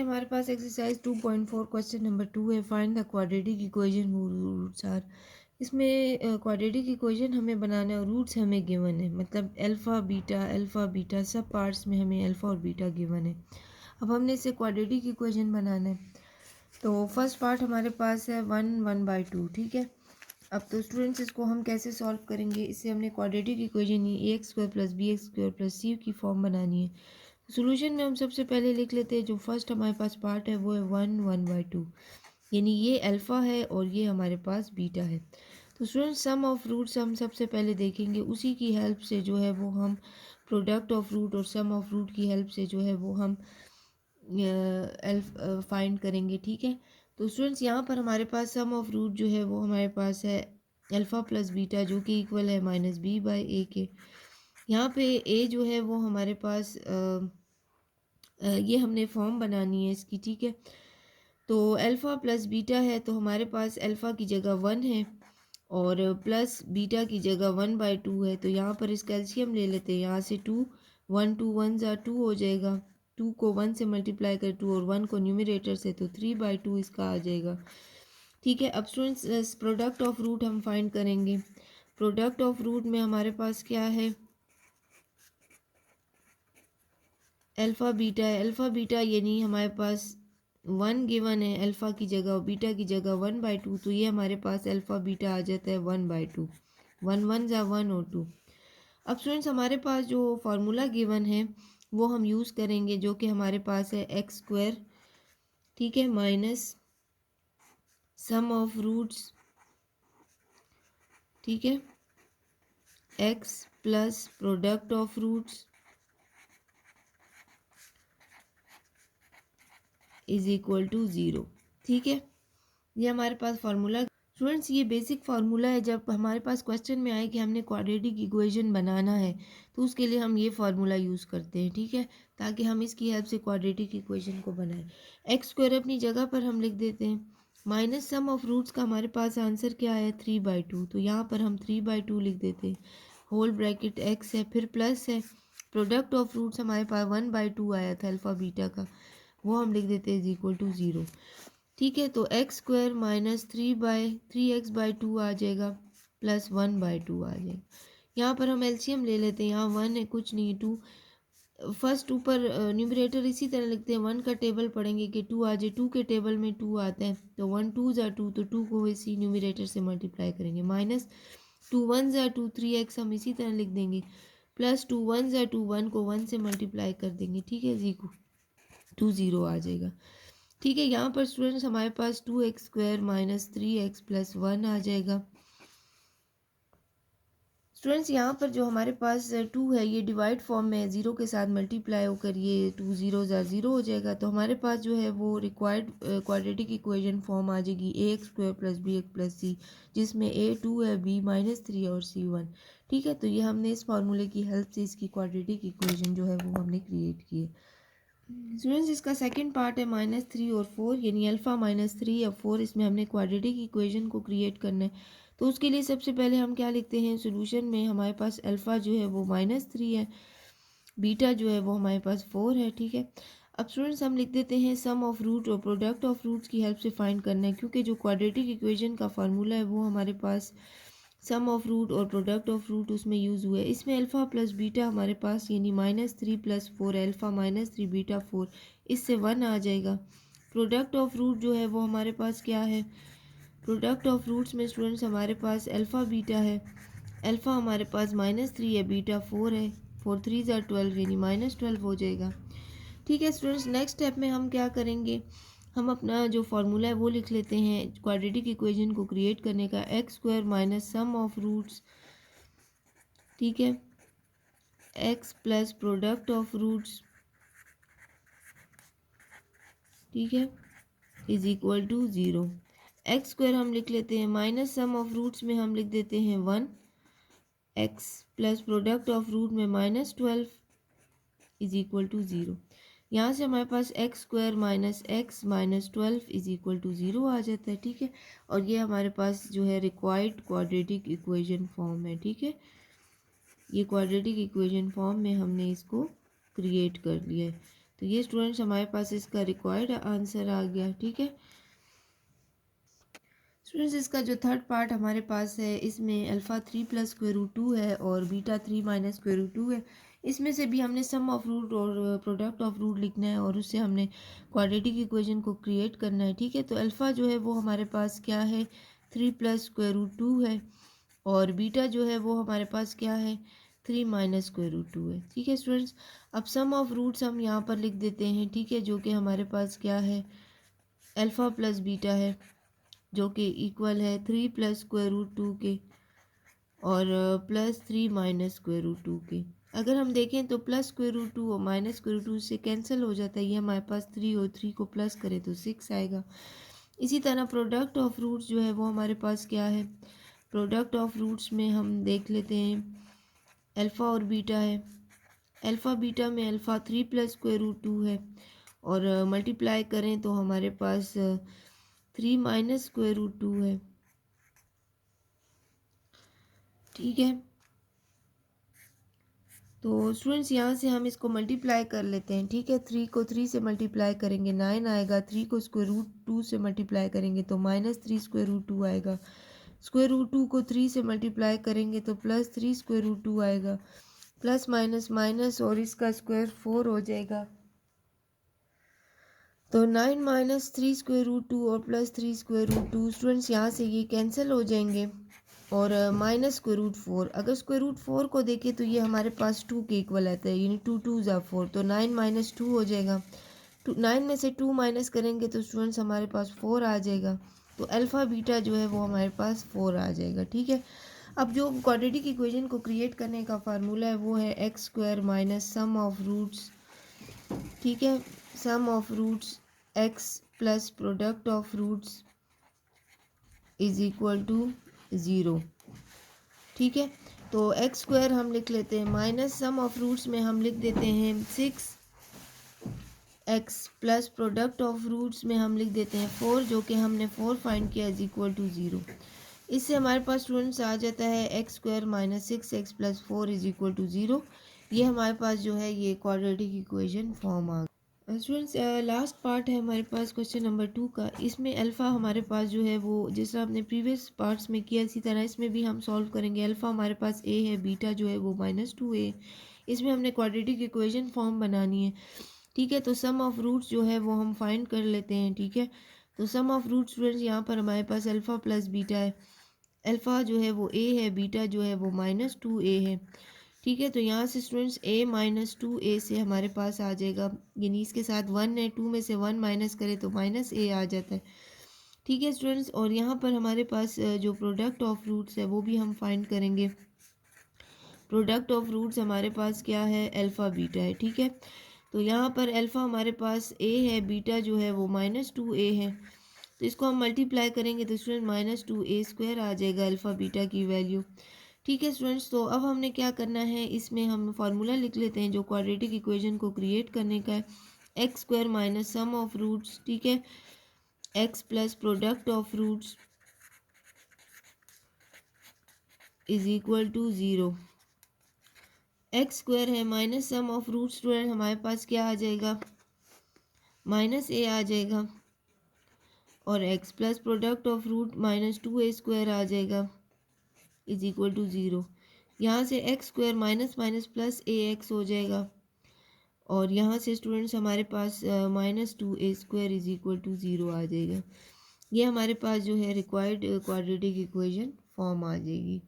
हमारे पास exercise 2.4 question number 2 है। Find the quadratic equation roots are. इसमें क्वाड्रेटिक इक्वेशन हमें बनाना है और रूट्स हमें गिवन है, मतलब अल्फ़ा बीटा सब पार्ट्स में हमें अल्फ़ा और बीटा गिवन है। अब हमने इसे क्वाड्रेटिक इक्वेशन बनाना है। तो फर्स्ट पार्ट हमारे पास है 1/2, ठीक है। अब तो स्टूडेंट्स इसको हम कैसे सॉल्व करेंगे, इससे हमने quadratic equation a² + b² + c की फॉर्म बनानी है। सॉल्यूशन में हम सबसे पहले लिख लेते हैं, जो फर्स्ट हमारे पास पार्ट है वो है 1/2, यानी ये अल्फ़ा है और ये हमारे पास बीटा है। तो स्टूडेंट सम ऑफ रूट्स हम सबसे पहले देखेंगे, उसी की हेल्प से जो है वो हम प्रोडक्ट ऑफ रूट और सम ऑफ रूट की हेल्प से जो है वो हम फाइंड करेंगे, ठीक है। तो स्टूडेंट्स यहाँ पर हमारे पास सम ऑफ रूट जो है वो हमारे पास है अल्फ़ा प्लस बीटा, जो कि इक्वल है -b/a के। यहाँ पे a जो है वो हमारे पास ये हमने फॉर्म बनानी है इसकी, ठीक है। तो अल्फ़ा प्लस बीटा है, तो हमारे पास अल्फ़ा की जगह 1 है और प्लस बीटा की जगह 1/2 है। तो यहाँ पर इसका एलसीएम ले लेते हैं, यहाँ से 2 1 2 1 ज़ा 2 हो जाएगा, 2 को 1 से मल्टीप्लाई कर 2 और 1 को न्यूमरेटर से, तो 3/2 इसका आ जाएगा, ठीक है। अब स्टूडेंट्स प्रोडक्ट ऑफ रूट हम फाइंड करेंगे। प्रोडक्ट ऑफ रूट में हमारे पास क्या है, अल्फ़ा बीटा है। अल्फ़ा बीटा यानी हमारे पास 1 गिवन है अल्फ़ा की जगह और बीटा की जगह 1/2, तो ये हमारे पास अल्फ़ा बीटा आ जाता है 1/2, 1 1 ज़ा 1 और 2। अब स्टूडेंट्स हमारे पास जो फार्मूला गिवन है वो हम यूज़ करेंगे, जो कि हमारे पास है x², ठीक है, माइनस सम ऑफ रूट्स, ठीक है, x plus product of roots is equal to 0, ठीक है। ये हमारे पास फार्मूला। स्टूडेंट्स ये बेसिक फार्मूला है, जब हमारे पास क्वेश्चन में आए कि हमने क्वाड्रेटिक इक्वेशन बनाना है तो उसके लिए हम ये फार्मूला यूज़ करते हैं, ठीक है, ताकि हम इसकी हेल्प से क्वाड्रेटिक इक्वेशन को बनाएं। x² अपनी जगह पर हम लिख देते हैं, माइनस सम ऑफ रूट्स का हमारे पास आंसर क्या है 3/2, तो यहाँ पर हम 3/2 लिख देते हैं, होल ब्रैकेट x है, फिर प्लस है, प्रोडक्ट ऑफ रूट्स हमारे पास 1/2 आया था अल्फ़ा बीटा का, वो हम लिख देते हैं इज इक्वल टू 0, ठीक है। तो x² माइनस 3x/2 आ जाएगा, प्लस 1/2 आ जाएगा। यहाँ पर हम एलसीएम ले लेते हैं, यहाँ 1 है, कुछ नहीं, 2 फर्स्ट ऊपर न्यूमरेटर इसी तरह लिखते हैं, 1 का टेबल पढ़ेंगे कि 2 आ जाए, 2 के टेबल में 2 आता है, तो 1 2 ज़ा 2, तो 2 को इसी न्यूमरेटर से मल्टीप्लाई करेंगे, माइनस 2 1 ज़ा 2, 3x हम इसी तरह लिख देंगे, प्लस 2 1 ज़ा 2, 1 को 1 से मल्टीप्लाई कर देंगे, ठीक है, 0 आ जाएगा, ठीक है। यहाँ पर स्टूडेंट्स हमारे पास 2x² माइनस 3x प्लस 1 आ जाएगा। स्टूडेंट्स यहाँ पर जो हमारे पास 2 है ये डिवाइड फॉर्म में है, 0 के साथ मल्टीप्लाई होकर ये 2 0 ज़ा 0 हो जाएगा, तो हमारे पास जो है वो रिक्वायर्ड क्वाड्रेटिक इक्वेशन फॉर्म आ जाएगी ax² + bx + c, जिसमें a 2 है, b -3 और c 1, ठीक है। तो ये हमने इस फार्मूले की हेल्प से इसकी क्वाड्रेटिक इक्वेशन जो है वो हमने क्रिएट की है। स्टूडेंट्स इसका सेकंड पार्ट है -3 और 4, यानी अल्फ़ा -3 और 4, इसमें हमने क्वाड्रेटिक इक्वेशन को क्रिएट करना है। तो उसके लिए सबसे पहले हम क्या लिखते हैं, सॉल्यूशन में हमारे पास अल्फ़ा जो है वो -3 है, बीटा जो है वो हमारे पास 4 है, ठीक है। अब स्टूडेंट्स हम लिख देते हैं सम ऑफ रूट और प्रोडक्ट ऑफ रूट्स की हेल्प से फाइंड करना है, क्योंकि जो क्वाड्रेटिक इक्वेशन का फार्मूला है वो हमारे पास सम ऑफ रूट और प्रोडक्ट ऑफ रूट उसमें यूज़ हुआ है। इसमें अल्फ़ा प्लस बीटा हमारे पास यानी -3 + 4 अल्फ़ा -3 बीटा 4, इससे 1 आ जाएगा। प्रोडक्ट ऑफ रूट जो है वो हमारे पास क्या है, प्रोडक्ट ऑफ रूट्स में स्टूडेंट्स हमारे पास अल्फ़ा बीटा है, अल्फ़ा हमारे पास -3 है, बीटा 4 है, 4 3 ज़ा 12 यानी -12 हो जाएगा, ठीक है। स्टूडेंट्स नेक्स्ट स्टेप में हम क्या करेंगे, हम अपना जो फार्मूला है वो लिख लेते हैं क्वाड्रेटिक इक्वेशन को क्रिएट करने का, x² minus sum of roots, ठीक है, x plus product of roots, ठीक है, इज इक्वल टू 0। x² हम लिख लेते हैं, माइनस सम ऑफ रूट्स में हम लिख देते हैं 1, x plus product of root में -12 इज इक्वल टू 0। यहाँ से हमारे पास x² minus x minus 12 is equal to 0 आ जाता है, ठीक है। और ये हमारे पास जो है रिक्वायर्ड क्वाड्रेटिक इक्वेशन फॉर्म है, ठीक है। ये क्वाड्रेटिक इक्वेशन फॉर्म में हमने इसको क्रिएट कर लिया है। तो ये स्टूडेंट्स हमारे पास इसका रिक्वायर्ड आंसर आ गया। ठीक है स्टूडेंट्स, इसका जो थर्ड पार्ट हमारे पास है इसमें अल्फ़ा 3 प्लस स्क्वायर रूट 2 है और बीटा 3 माइनस स्क्वायर रूट 2 है। इसमें से भी हमने सम ऑफ रूट और प्रोडक्ट ऑफ रूट लिखना है और उससे हमने क्वाड्रेटिक इक्वेशन को क्रिएट करना है। ठीक है, तो अल्फ़ा जो है वो हमारे पास क्या है 3 प्लस स्क्वायर रूट 2 है और बीटा जो है वो हमारे पास क्या है 3 माइनस स्क्वायर रूट 2 है। ठीक है स्टूडेंट्स, अब सम ऑफ रूट्स हम यहाँ पर लिख देते हैं। ठीक है, जो कि हमारे पास क्या है अल्फ़ा प्लस बीटा है जो कि इक्वल है 3 प्लस स्क्वायर रूट 2 के और प्लस 3 माइनस स्क्वायर रूट 2 के। अगर हम देखें तो प्लस स्क्वायर रूट 2 और माइनस स्क्वायर रूट 2 से कैंसिल हो जाता है, ये हमारे पास 3 और 3 को प्लस करें तो 6 आएगा। इसी तरह प्रोडक्ट ऑफ रूट्स जो है वो हमारे पास क्या है, प्रोडक्ट ऑफ रूट्स में हम देख लेते हैं अल्फ़ा और बीटा है। अल्फ़ा बीटा में अल्फ़ा 3 प्लस स्क्वायर रूट 2 है और मल्टीप्लाई करें तो हमारे पास 3 माइनस स्क्वायर रूट 2 है। ठीक है, तो स्टूडेंट्स यहाँ से हम इसको मल्टीप्लाई कर लेते हैं। ठीक है, 3 को 3 से मल्टीप्लाई करेंगे 9 आएगा, 3 को स्क्वायर रूट 2 से मल्टीप्लाई करेंगे तो माइनस 3 स्क्वायर रूट 2 आएगा, स्क्वायर रूट 2 को 3 से मल्टीप्लाई करेंगे तो प्लस 3 स्क्वायर रूट 2 आएगा, प्लस माइनस माइनस और इसका स्क्वायर 4 हो जाएगा। तो 9 माइनस 3 स्क्वायर रूट 2 और प्लस 3 स्क्वायर रूट 2 स्टूडेंट्स यहाँ से ये कैंसिल हो जाएंगे और माइनस स्क्वायर रूट 4। अगर स्क्वायर रूट 4 को देखें तो ये हमारे पास 2 के इक्वल आता है, यानी 2 2 ज़ा 4, तो 9 माइनस 2 हो जाएगा। 9 में से 2 माइनस करेंगे तो स्टूडेंट्स हमारे पास 4 आ जाएगा। तो अल्फ़ा बीटा जो है वो हमारे पास 4 आ जाएगा। ठीक है, अब जो क्वाड्रेटिक इक्वेशन को क्रिएट करने का फार्मूला है वो है x square minus sum of roots. ठीक है, sum of roots X plus product of roots is equal to 0। ठीक है, तो एक्स स्क्वायर हम लिख लेते हैं माइनस सम ऑफ रूट्स में हम लिख देते हैं 6 x plus product of roots में हम लिख देते हैं 4, जो कि हमने 4 फाइंड किया इज इक्वल टू 0। इससे हमारे पास स्टूडेंट्स आ जाता है x square minus 6x plus 4 is equal to 0। ये हमारे पास जो है ये क्वाड्रेटिक इक्वेशन फॉर्म आ गया। स्टूडेंट्स, लास्ट पार्ट है हमारे पास क्वेश्चन नंबर 2 का। इसमें अल्फ़ा हमारे पास जो है वो जिस तरह हमने प्रीवियस पार्ट्स में किया इसी तरह इसमें भी हम सॉल्व करेंगे। अल्फ़ा हमारे पास a है, बीटा जो है वो -2a। इसमें हमने क्वाड्रेटिक इक्वेशन फॉर्म बनानी है। ठीक है, तो सम ऑफ रूट्स जो है वो हम फाइंड कर लेते हैं। ठीक है, तो सम ऑफ रूट स्टूडेंट्स यहाँ पर हमारे पास अल्फ़ा प्लस बीटा है। अल्फ़ा जो है वो a है, बीटा जो है वो -2a है। ठीक है, तो यहाँ से स्टूडेंट्स a -2a से हमारे पास आ जाएगा, यानी इसके साथ 1 है, 2 में से 1 माइनस करें तो -a आ जाता है। ठीक है स्टूडेंट्स, और यहाँ पर हमारे पास जो प्रोडक्ट ऑफ रूट्स है वो भी हम फाइंड करेंगे। प्रोडक्ट ऑफ रूट्स हमारे पास क्या है अल्फ़ा बीटा है। ठीक है, तो यहाँ पर अल्फ़ा हमारे पास a है, बीटा जो है वो -2a है, तो इसको हम मल्टीप्लाई करेंगे तो स्टूडेंट -2a स्क्वायर आ जाएगा अल्फ़ा बीटा की वैल्यू। ठीक है स्टूडेंट्स, तो अब हमने क्या करना है, इसमें हम फार्मूला लिख लेते हैं जो क्वाड्रेटिक इक्वेशन को क्रिएट करने का है। X square minus sum of roots, ठीक है, X plus product of roots is equal to 0। X square है minus sum of root student हमारे पास क्या आ जाएगा -a आ जाएगा, और X plus product of root -2a square आ जाएगा इज इक्वल टू 0। यहाँ से X square minus minus plus ax हो जाएगा और यहाँ से स्टूडेंट्स हमारे पास -2a square is equal to 0 आ जाएगा। ये हमारे पास जो है रिक्वायर्ड क्वाड्रेटिक इक्वेशन फॉर्म आ जाएगी।